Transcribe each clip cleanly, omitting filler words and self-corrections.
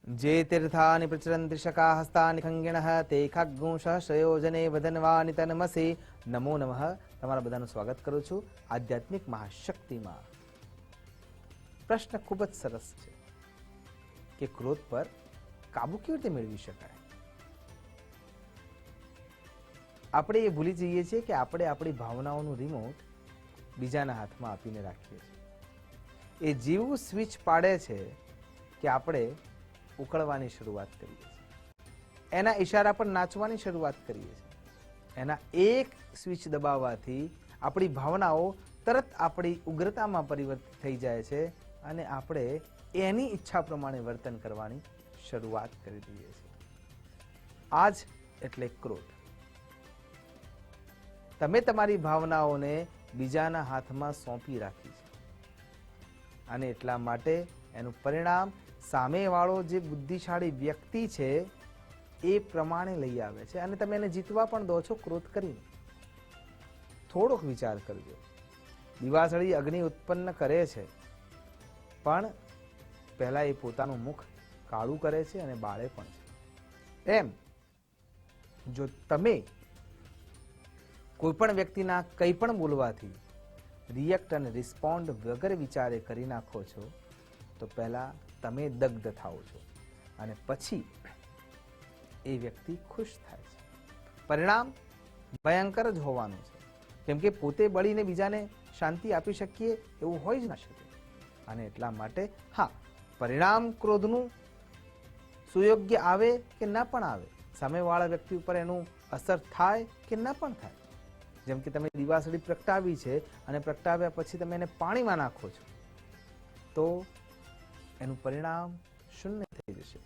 જે તીર્થાની પ્રચરંતિ શકા હસ્તાની ખંગિણઃ તે ખગ્ગુંશ શ્રયોજને વદનવાનિ તન્મસી. નમો નમઃ. તમારા બધાનું સ્વાગત કરું છું આધ્યાત્મિક મહાશક્તિમાં. પ્રશ્ન ખૂબ જ સરસ છે કે ક્રોધ પર કાબુ કેવી રીતે મેળવી શકાય. આપણે એ ભૂલી જઈએ છીએ કે આપણે આપણી ભાવનાઓનું રિમોટ બીજાના હાથમાં આપીને રાખીએ છીએ. એ જેવું સ્વિચ પાડે છે કે આપણે ઉકળવાની શરૂઆત કરીએ છીએ, એના ઈશારા પર નાચવાની શરૂઆત કરીએ છીએ. એના એક સ્વિચ દબાવવાથી આપણી ભાવનાઓ તરત આપણી ઉગ્રતામાં પરિવર્તિત થઈ જાય છે અને આપણે એની ઈચ્છા પ્રમાણે વર્તન કરવાની શરૂઆત કરી દઈએ છીએ. આ જ એટલે ક્રોધ. તમે તમારી ભાવનાઓને બીજાના હાથમાં સોંપી રાખી છે અને એટલા માટે એનું પરિણામ સામેવાળો જે બુદ્ધિશાળી વ્યક્તિ છે એ પ્રમાણે લઈ આવે છે અને તમે એને જીતવા પણ દો છો ક્રોધ કરીને. થોડોક વિચાર કરજો. દિવાસળી અગ્નિ ઉત્પન્ન કરે છે પણ પહેલા એ પોતાનું મુખ કાળું કરે છે અને બાળે પણ છે. એમ જો તમે કોઈ પણ વ્યક્તિના કંઈ પણ બોલવાથી રિએક્ટ અને રિસ્પોન્ડ વગર વિચારે કરી નાખો છો તો પહેલા તમે દગ્ધ થાઓ છો અને પછી એ વ્યક્તિ ખુશ થાય છે. પરિણામ ભયંકર જ હોવાનું છે, કેમ કે પોતે બળીને બીજાને શાંતિ આપી શકીએ એવું હોય જ ના શકે. અને એટલા માટે હા, પરિણામ ક્રોધનું સુયોગ્ય આવે કે ના પણ આવે, સામેવાળા વ્યક્તિ ઉપર એનું અસર થાય કે ના પણ થાય. જેમ કે તમે દિવાસળી પ્રગટાવી છે અને પ્રગટાવ્યા પછી તમે એને પાણીમાં નાખો છો તો એનું પરિણામ શૂન્ય થઈ જશે,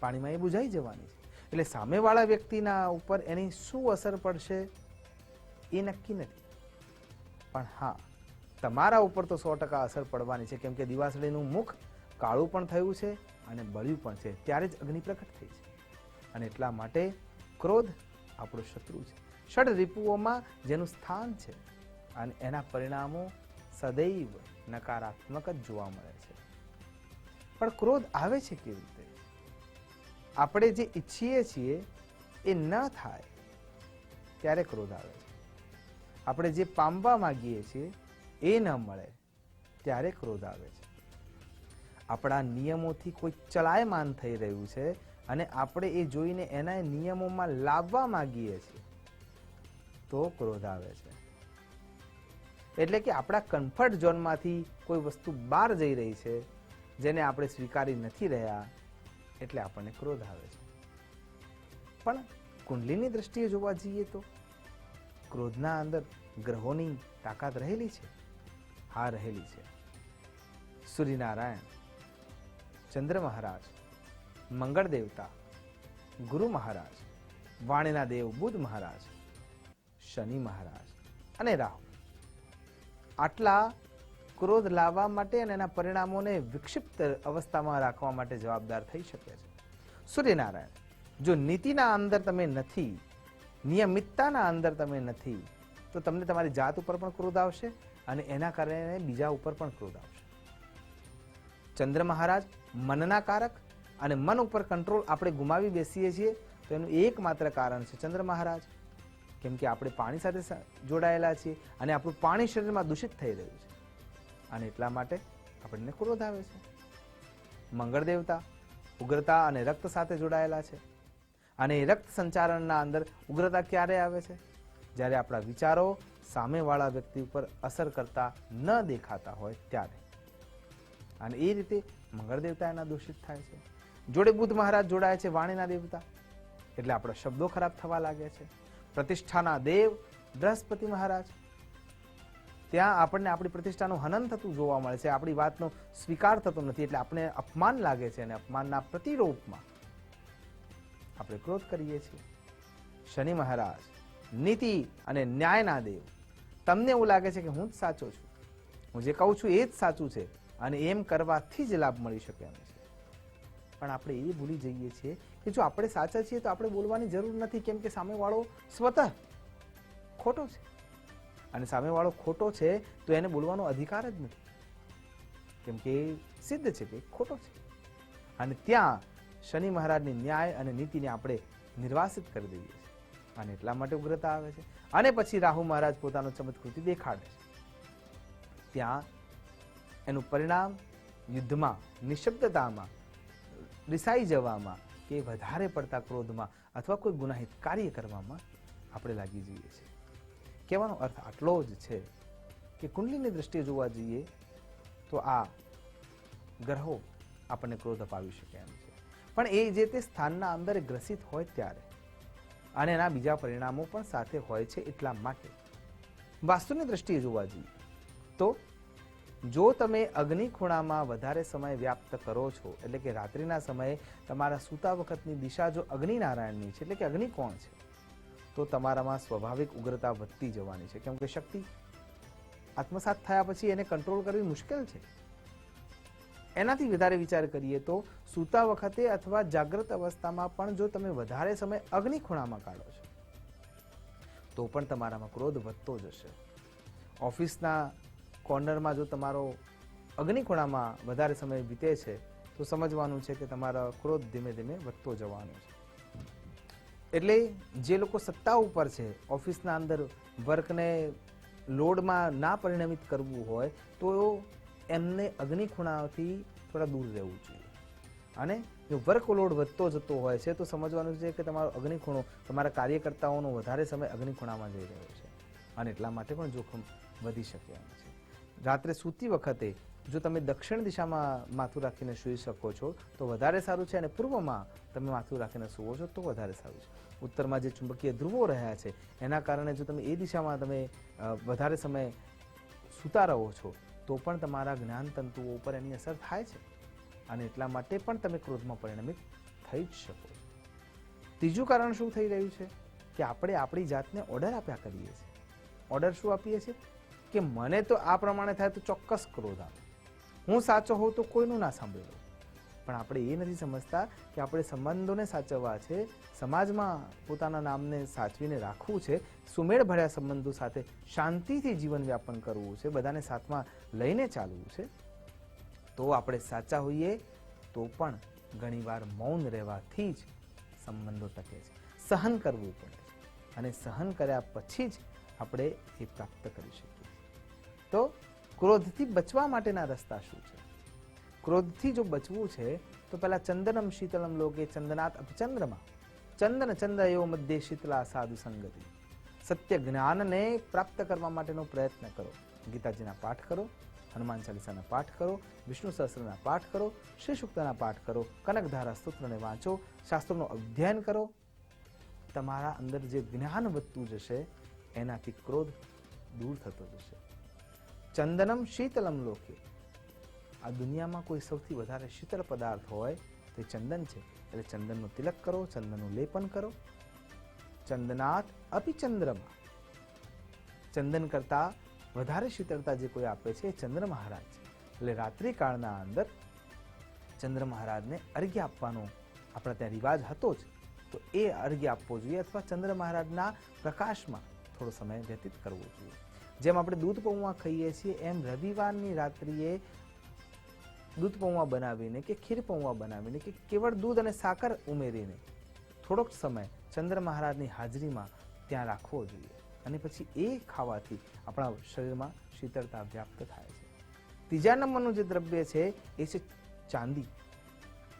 પાણીમાં એ બુઝાઈ જવાની છે. એટલે સામેવાળા વ્યક્તિના ઉપર એની શું અસર પડશે એ નક્કી નથી, પણ હા, તમારા ઉપર તો 100% અસર પડવાની છે, કેમ કે દિવાસળીનું મુખ કાળું પણ થયું છે અને બળ્યું પણ છે, ત્યારે જ અગ્નિ પ્રગટ થઈ છે. અને એટલા માટે ક્રોધ આપણો શત્રુ છે, ષડ રિપુઓમાં જેનું સ્થાન છે અને એના પરિણામો સદૈવ નકારાત્મક જ જોવા મળે છે. પણ ક્રોધ આવે છે કેવી રીતે? આપણે જે ઈચ્છીએ છીએ એ ન થાય ત્યારે ક્રોધ આવે છે. આપણે જે પામવા માંગીએ છીએ એ ન મળે ત્યારે ક્રોધ આવે છે. આપણા નિયમોથી કોઈ ચલાયમાન થઈ રહ્યું છે અને આપણે એ જોઈને એના નિયમોમાં લાવવા માંગીએ છીએ તો ક્રોધ આવે છે. એટલે કે આપણા કમ્ફર્ટ ઝોનમાંથી કોઈ વસ્તુ બહાર જઈ રહી છે જેને આપણે સ્વીકારી નથી રહ્યા એટલે આપણને ક્રોધ આવે છે. પણ કુંડલીની દ્રષ્ટિએ જોવા જઈએ તો ક્રોધના અંદર ગ્રહોની તાકાત રહેલી છે. હા, રહેલી છે. સૂર્યનારાયણ, ચંદ્ર મહારાજ, મંગળ દેવતા, ગુરુ મહારાજ, વાણીના દેવ બુધ મહારાજ, શનિ મહારાજ અને રાહુ આટલા ક્રોધ લાવવા માટે અને એના પરિણામોને વિક્ષિપ્ત અવસ્થામાં રાખવા માટે જવાબદાર થઈ શકે છે. સૂર્યનારાયણ, જો નીતિના અંદર તમે નથી, નિયમિતતાના અંદર તમે નથી તો તમને તમારી જાત ઉપર પણ ક્રોધ આવશે અને એના કારણે બીજા ઉપર પણ ક્રોધ આવશે. ચંદ્ર મહારાજ મનના કારક અને મન ઉપર કંટ્રોલ આપણે ગુમાવી બેસીએ છીએ તો એનું એકમાત્ર કારણ છે ચંદ્ર મહારાજ, કેમ કે આપણે પાણી સાથે જોડાયેલા છીએ અને આપણું પાણી શરીરમાં દૂષિત થઈ રહ્યું છે અને એટલા માટે આપણને ક્રોધ આવે છે. મંગળ દેવતા ઉગ્રતા અને રક્ત સાથે જોડાયેલા છે અને રક્ત સંચારણના અંદર ઉગ્રતા ક્યારે આવે છે? જ્યારે આપણા વિચારો સામેવાળા વ્યક્તિ ઉપર અસર કરતા ન દેખાતા હોય ત્યારે. અને એ રીતે મંગળ દેવતા એના દૂષિત થાય છે. જોડે બુધ મહારાજ જોડાય છે, વાણીના દેવતા, એટલે આપણા શબ્દો ખરાબ થવા લાગે છે. પ્રતિષ્ઠાના દેવ બૃહસ્પતિ મહારાજ, ત્યાં આપણને આપણી પ્રતિષ્ઠાનું હનન થતું જોવા મળે છે, આપણી વાતનો સ્વીકાર થતો નથી એટલે આપણે અપમાન લાગે છે અને અપમાનના પ્રતિરૂપમાં આપણે ક્રોધ કરીએ છીએ. શનિ મહારાજ નીતિ અને ન્યાયના દેવ, તમને એવું લાગે છે કે હું જ સાચો છું, હું જે કહું છું એ જ સાચું છે અને એમ કરવાથી જ લાભ મળી શકે એમ છે. પણ આપણે એ ભૂલી જઈએ છીએ કે જો આપણે સાચા છીએ તો આપણે બોલવાની જરૂર નથી, કેમ કે સામેવાળો સ્વતઃ ખોટો છે અને સામેવાળો ખોટો છે તો એને બોલવાનો અધિકાર જ નથી, કેમ કે સિદ્ધ છે કે ખોટો છે. અને ત્યાં શનિ મહારાજની ન્યાય અને નીતિને આપણે નિર્વાસિત કરી દઈએ છીએ, અને એટલા માટે ઉગ્રતા આવે છે. અને પછી રાહુ મહારાજ પોતાનો ચમત્કૃતિ દેખાડે છે. ત્યાં એનું પરિણામ યુદ્ધમાં, નિશબ્દતામાં, રિસાઈ જવામાં કે વધારે પડતા ક્રોધમાં અથવા કોઈ ગુનાહિત કાર્ય કરવામાં આપણે લાગી જઈએ છીએ. કહેવાનો અર્થ આટલો જ છે કે કુંડલીની દ્રષ્ટિએ જોવા જઈએ તો આ ગ્રહો આપણને ક્રોધ અપાવી શકે એમ છે, પણ એ જે તે સ્થાનના અંદર ગ્રસિત હોય ત્યારે, અને એના બીજા પરિણામો પણ સાથે હોય છે. એટલા માટે વાસ્તુની દ્રષ્ટિએ જોવા જઈએ તો જો તમે અગ્નિ ખૂણામાં વધારે સમય વ્યાપ્ત કરો છો, એટલે કે રાત્રિના સમયે તમારા સૂતા વખતની દિશા જો અગ્નિનારાયણની છે, એટલે કે અગ્નિ કોણ છે, તો તમારામાં સ્વાભાવિક ઉગ્રતા વધતી જવાની છે. કેમ કે શક્તિ આત્મસાત થયા પછી એને કંટ્રોલ કરવી મુશ્કેલ છે. એનાથી વધારે વિચાર કરીએ તો સૂતા વખતે અથવા જાગ્રત અવસ્થામાં પણ જો તમે વધારે સમય અગ્નિ ખૂણામાં કાઢો છો તો પણ તમારામાં ક્રોધ વધતો જશે. ઓફિસના કોર્નરમાં જો તમારો અગ્નિ ખૂણામાં વધારે સમય વીતે છે તો સમજવાનું છે કે તમારો ક્રોધ ધીમે ધીમે વધતો જવાનો છે. એટલે જે લોકો સત્તા ઉપર છે, ઓફિસના અંદર વર્કને લોડમાં ના પરિણમિત કરવું હોય તો એમને અગ્નિ ખૂણાથી થોડા દૂર રહેવું જોઈએ. અને જો વર્કલોડ વધતો જતો હોય છે તો સમજવાનું છે કે તમારો અગ્નિ ખૂણો, તમારા કાર્યકર્તાઓનો વધારે સમય અગ્નિ ખૂણામાં જઈ રહ્યો છે, અને એટલા માટે પણ જોખમ વધી શકે એમ છે. રાત્રે સૂતી વખતે જો તમે દક્ષિણ દિશામાં માથું રાખીને સૂઈ શકો છો તો વધારે સારું છે, અને પૂર્વમાં તમે માથું રાખીને સૂવો છો તો વધારે સારું છે. ઉત્તરમાં જે ચુંબકીય ધ્રુવો રહ્યા છે એના કારણે જો તમે એ દિશામાં તમે વધારે સમય સૂતા રહો છો તો પણ તમારા જ્ઞાન તંતુઓ ઉપર એની અસર થાય છે, અને એટલા માટે પણ તમે ક્રોધમાં પરિણમિત થઈ જ શકો. ત્રીજું કારણ શું થઈ રહ્યું છે કે આપણે આપણી જાતને ઓર્ડર આપ્યા કરીએ છીએ. ઓર્ડર શું આપીએ છીએ કે મને તો આ પ્રમાણે થાય તો ચોક્કસ ક્રોધ આવે, હું સાચો હોઉં તો કોઈનું ના સાંભળ્યું. પણ આપણે એ નથી સમજતા કે આપણે સંબંધોને સાચવવા છે, સમાજમાં પોતાના નામને સાચવીને રાખવું છે, સુમેળ ભર્યા સંબંધો સાથે શાંતિથી જીવન વ્યાપન કરવું છે, બધાને સાથમાં લઈને ચાલવું છે. તો આપણે સાચા હોઈએ તો પણ ઘણીવાર મૌન રહેવાથી જ સંબંધો ટકે છે. સહન કરવું પડે છે, અને સહન કર્યા પછી જ આપણે એ પ્રાપ્ત કરી શકીએ. તો ક્રોધથી બચવા માટેના રસ્તા શું છે? ક્રોધથી જો બચવું છે તો પહેલા ચંદનમ શીતલમ લોકે ચંદનાત અપચંદ્રમાં, ચંદન ચંદ્રયો મધ્ય શીતલા સાધુ સંગતિ. સત્ય જ્ઞાનને પ્રાપ્ત કરવા માટેનો પ્રયત્ન કરો. ગીતાજીના પાઠ કરો, હનુમાન ચાલીસાના પાઠ કરો, વિષ્ણુ સહસ્ત્રના પાઠ કરો, શ્રી સૂક્તના પાઠ કરો, કનકધારા સ્તોત્રને વાંચો, શાસ્ત્રોનું અધ્યયન કરો. તમારા અંદર જે જ્ઞાન વધતું જશે એનાથી ક્રોધ દૂર થતો જશે. ચંદનમ શીતલમ લોકે, આ દુનિયામાં કોઈ સૌથી વધારે શીતળ પદાર્થ હોય તે ચંદન છે. એટલે ચંદનનો તિલક કરો, ચંદનનું લેપન કરો. ચંદનાત અપી ચંદ્રમાં, ચંદન કરતા વધારે શીતળતા જે કોઈ આપે છે એ ચંદ્ર મહારાજ છે. એટલે રાત્રિ કાળના અંદર ચંદ્ર મહારાજને અર્ઘ્ય આપવાનો આપણા ત્યાં રિવાજ હતો જ, તો એ અર્ઘ્ય આપવો જોઈએ, અથવા ચંદ્ર મહારાજના પ્રકાશમાં થોડો સમય વ્યતીત કરવો જોઈએ. જેમ આપણે દૂધ પૌવા ખાઈએ છીએ એમ રવિવારની રાત્રિએ દૂધ પૌવા બનાવીને કે ખીર પૌવા બનાવીને કે કેવળ દૂધ અને સાકર ઉમેરીને થોડોક સમય ચંદ્ર મહારાજની હાજરીમાં ત્યાં રાખવો જોઈએ, અને પછી એ ખાવાથી આપણા શરીરમાં શીતળતા વ્યાપ્ત થાય છે. ત્રીજા નંબરનું જે દ્રવ્ય છે એ છે ચાંદી.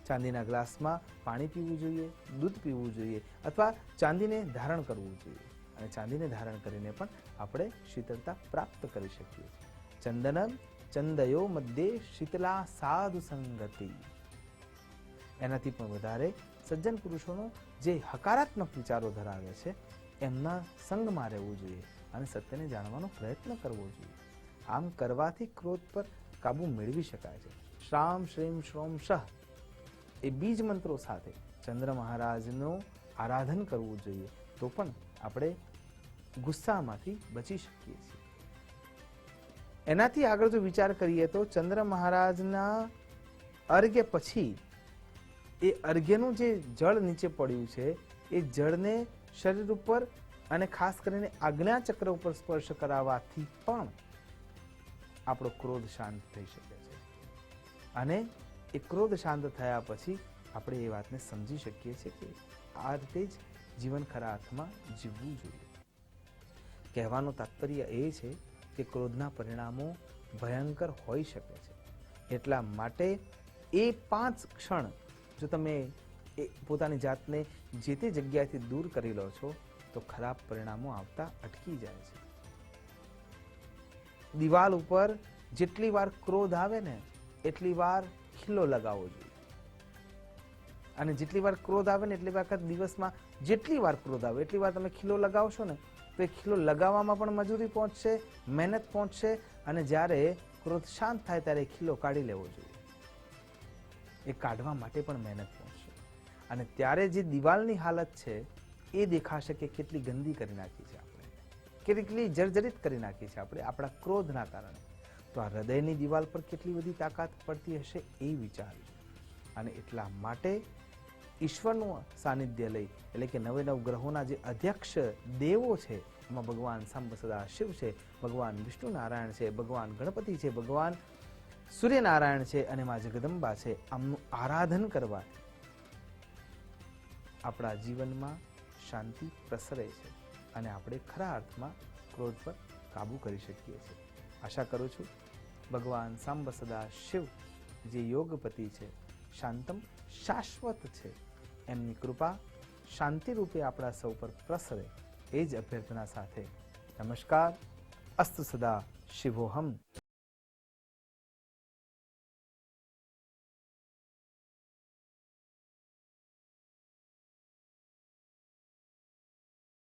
ચાંદીના ગ્લાસમાં પાણી પીવું જોઈએ, દૂધ પીવું જોઈએ, અથવા ચાંદીને ધારણ કરવું જોઈએ, અને ચાંદીને ધારણ કરીને પણ આપણે શીતળતા પ્રાપ્ત કરી શકીએ. ચંદનમ ચંદયો મધ્યે શીતલા સાધુ સંગતિ. એનાથી પણ વધારે સજ્જન પુરુષોનો જે હકારાત્મક વિચારો ધરાવે છે એમના સંગમાં રહેવું જોઈએ, અને સત્યને જાણવાનો પ્રયત્ન કરવો જોઈએ. આમ કરવાથી ક્રોધ પર કાબુ મેળવી શકાય છે. શ્રામ શ્રીમ શ્રોમ શહ એ બીજ મંત્રો સાથે ચંદ્ર મહારાજનું આરાધન કરવું જોઈએ, તો પણ આપણે ગુસ્સામાંથી બચી શકીએ છીએ. એનાથી આગળ જો વિચાર કરીએ તો ચંદ્ર મહારાજના અર્ઘ્ય પછી એ અર્ઘ્યનું જે જળ નીચે પડ્યું છે એ જળને શરીર ઉપર અને ખાસ કરીને આજ્ઞા ચક્ર ઉપર સ્પર્શ કરાવવાથી પણ આપણો ક્રોધ શાંત થઈ શકે છે. અને એ ક્રોધ શાંત થયા પછી આપણે એ વાતને સમજી શકીએ છીએ કે આ રીતે જ જીવન ખરા અર્થમાં જીવવું જોઈએ. કહેવાનું તાત્પર્ય એ છે કે ક્રોધના પરિણામો ભયંકર હોઈ શકે છે. એટલા માટે એ 5 ક્ષણ જો તમે પોતાની જાતને જે તે જગ્યાએથી દૂર કરી લો છો તો ખરાબ પરિણામો આવતા અટકી જાય છે. દિવાલ ઉપર જેટલી વાર ક્રોધ આવે ને એટલી વાર ખીલો લગાવવો જોઈએ. અને જેટલી વાર ક્રોધ આવે ને એટલી વખત દિવસમાં જેટલી વાર ક્રોધ આવે એટલી વાર તમે ખીલો લગાવશો ને તો એ ખીલો લગાવવામાં પણ મજૂરી પહોંચશે, મહેનત પહોંચશે, અને જ્યારે ક્રોધ શાંત થાય ત્યારે ખીલો કાઢી લેવો જોઈએ. એ કાઢવા માટે પણ મહેનત પહોંચશે અને ત્યારે જે દિવાલની હાલત છે એ દેખાશે કે કેટલી ગંદી કરી નાખી છે આપણે, કેટલી જર્જરિત કરી નાખી છે આપણે આપણા ક્રોધના કારણે. તો આ હૃદયની દિવાલ પર કેટલી બધી તાકાત પડતી હશે એ વિચારજો. અને એટલા માટે ઈશ્વરનું સાનિધ્ય લઈ, એટલે કે 9 ગ્રહોના જે અધ્યક્ષ દેવો છે એમાં ભગવાન સાંબ સદા શિવ છે, ભગવાન વિષ્ણુ નારાયણ છે, ભગવાન ગણપતિ છે, ભગવાન સૂર્યનારાયણ છે અને માં જગદંબા છે. આમનું આરાધન કરવાથી આપણા જીવનમાં શાંતિ પ્રસરે છે અને આપણે ખરા અર્થમાં ક્રોધ પર કાબુ કરી શકીએ છીએ. આશા કરું છું ભગવાન સાંબ સદા શિવ જે યોગપતિ છે, શાંતમ શાશ્વત છે, એમની કૃપા શાંતિ રૂપે આપણા સૌ પર પ્રસરે એ જ અભ્યર્થના સાથે નમસ્કાર. અસ્તુ સદા શિવોહમ.